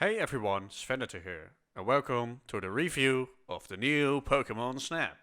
Hey everyone, Sveniter here, and welcome to the review of the new Pokémon Snap.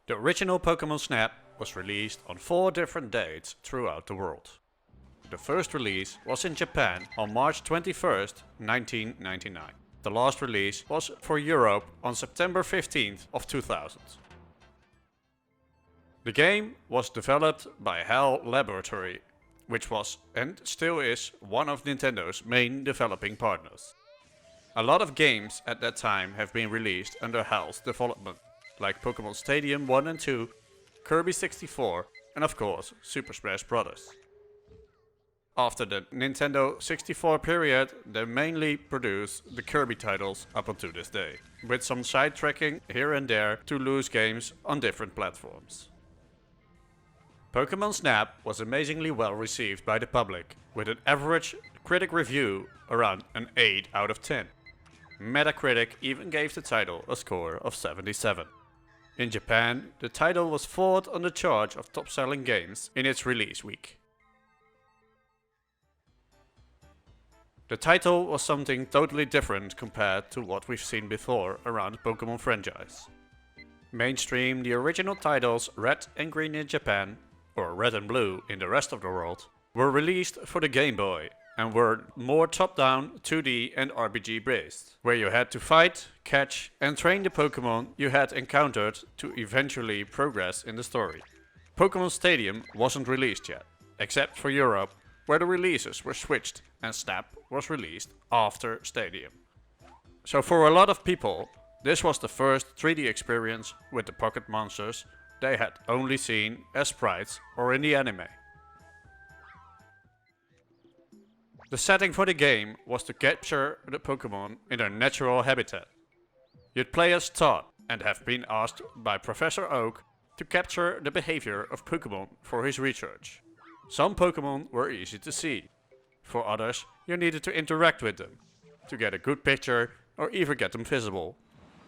The original Pokémon Snap was released on 4 different dates throughout the world. The first release was in Japan on March 21st, 1999. The last release was for Europe on September 15th of 2000. The game was developed by HAL Laboratory, which was and still is one of Nintendo's main developing partners. A lot of games at that time have been released under HAL's development, like Pokémon Stadium 1 and 2, Kirby 64 and of course Super Smash Bros. After the Nintendo 64 period, they mainly produce the Kirby titles up until this day, with some sidetracking here and there to loose games on different platforms. Pokémon Snap was amazingly well received by the public, with an average critic review around an 8 out of 10. Metacritic even gave the title a score of 77. In Japan, the title was fourth on the chart of top-selling games in its release week. The title was something totally different compared to what we've seen before around the Pokémon franchise. Mainstream, the original titles Red and Green in Japan, or Red and Blue in the rest of the world, were released for the Game Boy and were more top-down, 2D and RPG based, where you had to fight, catch and train the Pokémon you had encountered to eventually progress in the story. Pokémon Stadium wasn't released yet, except for Europe, where the releases were switched and Snap was released after Stadium. So for a lot of people, this was the first 3D experience with the pocket monsters they had only seen as sprites or in the anime. The setting for the game was to capture the Pokémon in their natural habitat. You'd play as Todd and have been asked by Professor Oak to capture the behavior of Pokémon for his research. Some Pokémon were easy to see. For others, you needed to interact with them, to get a good picture or even get them visible.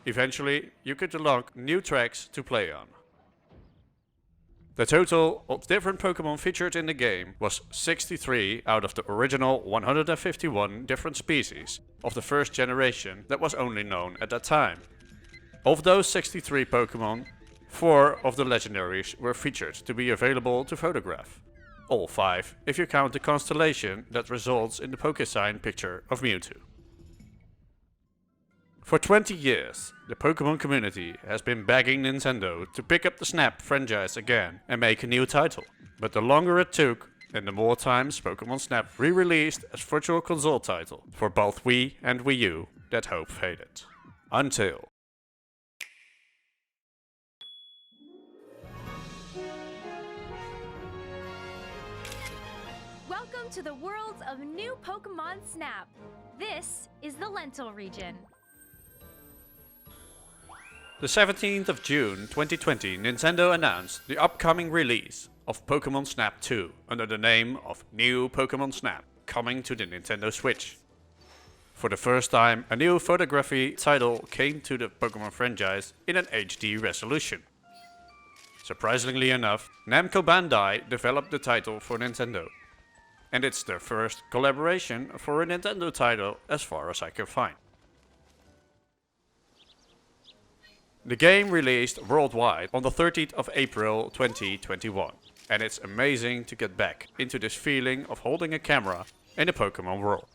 Eventually, you could unlock new tracks to play on. The total of different Pokémon featured in the game was 63 out of the original 151 different species of the first generation that was only known at that time. Of those 63 Pokémon, 4 of the legendaries were featured to be available to photograph. All 5 if you count the constellation that results in the Pokésign picture of Mewtwo. For 20 years, the Pokémon community has been begging Nintendo to pick up the Snap franchise again and make a new title. But the longer it took, and the more times Pokémon Snap re-released as Virtual Console title for both Wii and Wii U, that hope faded. Until... Welcome to the world of new Pokémon Snap. This is the Lentil region. The 17th of June 2020, Nintendo announced the upcoming release of Pokémon Snap 2 under the name of New Pokémon Snap, coming to the Nintendo Switch. For the first time, a new photography title came to the Pokémon franchise in an HD resolution. Surprisingly enough, Namco Bandai developed the title for Nintendo. And it's their first collaboration for a Nintendo title as far as I can find. The game released worldwide on the 13th of April 2021, and it's amazing to get back into this feeling of holding a camera in the Pokémon world.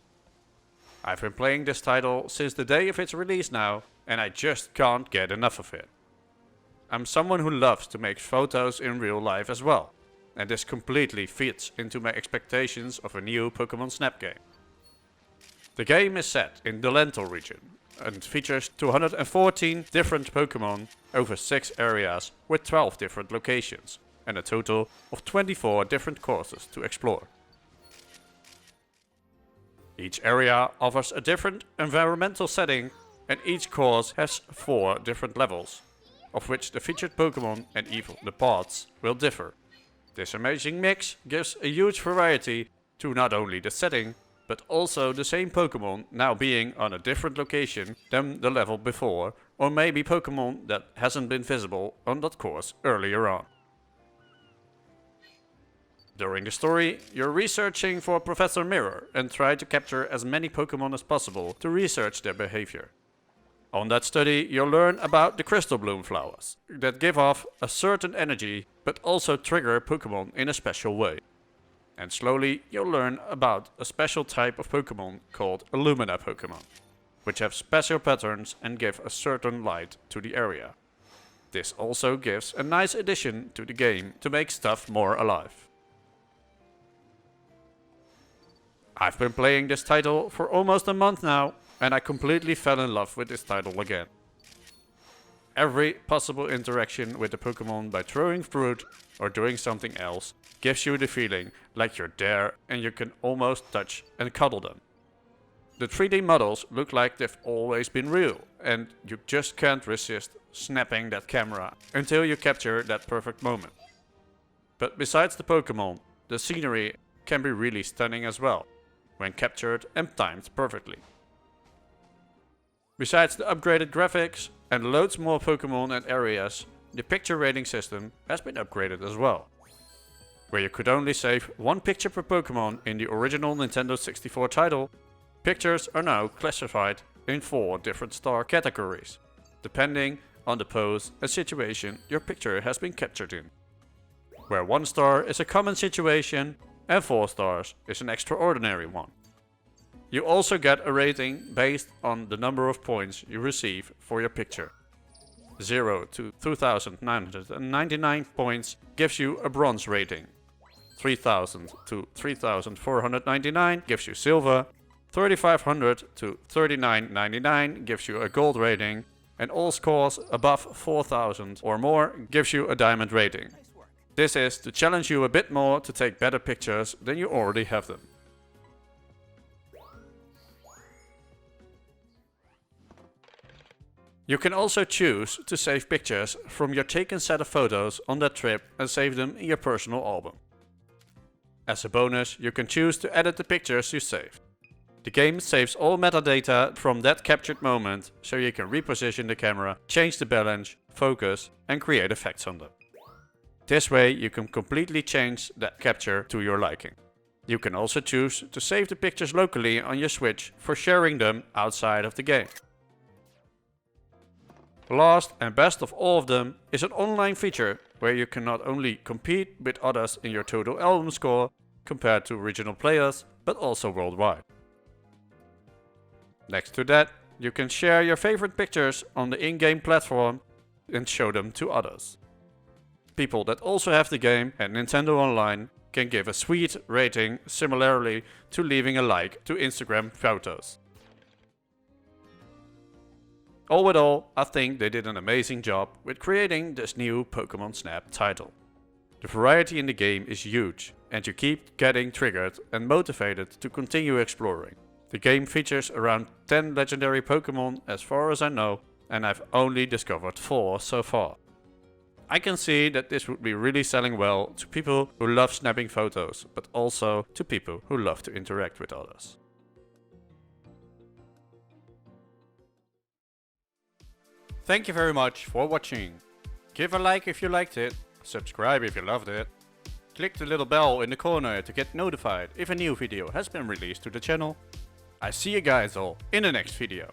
I've been playing this title since the day of its release now, and I just can't get enough of it. I'm someone who loves to make photos in real life as well, and this completely fits into my expectations of a new Pokémon Snap game. The game is set in the Lental region and features 214 different Pokémon over 6 areas with 12 different locations and a total of 24 different courses to explore. Each area offers a different environmental setting and each course has 4 different levels, of which the featured Pokémon and even the pods will differ. This amazing mix gives a huge variety to not only the setting, but also the same Pokémon now being on a different location than the level before, or maybe Pokémon that hasn't been visible on that course earlier on. During the story, you're researching for Professor Mirror and try to capture as many Pokémon as possible to research their behavior. On that study, you'll learn about the Crystal Bloom flowers that give off a certain energy but also trigger Pokémon in a special way. And slowly you'll learn about a special type of Pokémon called Illumina Pokémon, which have special patterns and give a certain light to the area. This also gives a nice addition to the game to make stuff more alive. I've been playing this title for almost a month now, and I completely fell in love with this title again. Every possible interaction with the Pokémon by throwing fruit or doing something else gives you the feeling like you're there and you can almost touch and cuddle them. The 3D models look like they've always been real, and you just can't resist snapping that camera until you capture that perfect moment. But besides the Pokémon, the scenery can be really stunning as well, when captured and timed perfectly. Besides the upgraded graphics and loads more Pokémon and areas, the picture rating system has been upgraded as well. Where you could only save 1 picture per Pokémon in the original Nintendo 64 title, pictures are now classified in 4 different star categories, depending on the pose and situation your picture has been captured in. Where 1 star is a common situation and 4 stars is an extraordinary one. You also get a rating based on the number of points you receive for your picture. 0 to 2,999 points gives you a bronze rating. 3,000 to 3,499 gives you silver. 3,500 to 3,999 gives you a gold rating. And all scores above 4,000 or more gives you a diamond rating. This is to challenge you a bit more to take better pictures than you already have them. You can also choose to save pictures from your taken set of photos on that trip and save them in your personal album. As a bonus, you can choose to edit the pictures you saved. The game saves all metadata from that captured moment, so you can reposition the camera, change the balance, focus and create effects on them. This way you can completely change that capture to your liking. You can also choose to save the pictures locally on your Switch for sharing them outside of the game. Last and best of all of them is an online feature where you can not only compete with others in your total album score compared to original players, but also worldwide. Next to that, you can share your favorite pictures on the in-game platform and show them to others. People that also have the game and Nintendo Online can give a sweet rating similarly to leaving a like to Instagram photos. All in all, I think they did an amazing job with creating this new Pokémon Snap title. The variety in the game is huge and you keep getting triggered and motivated to continue exploring. The game features around 10 legendary Pokémon as far as I know, and I've only discovered 4 so far. I can see that this would be really selling well to people who love snapping photos, but also to people who love to interact with others. Thank you very much for watching. Give a like if you liked it, subscribe if you loved it. Click the little bell in the corner to get notified if a new video has been released to the channel. I see you guys all in the next video.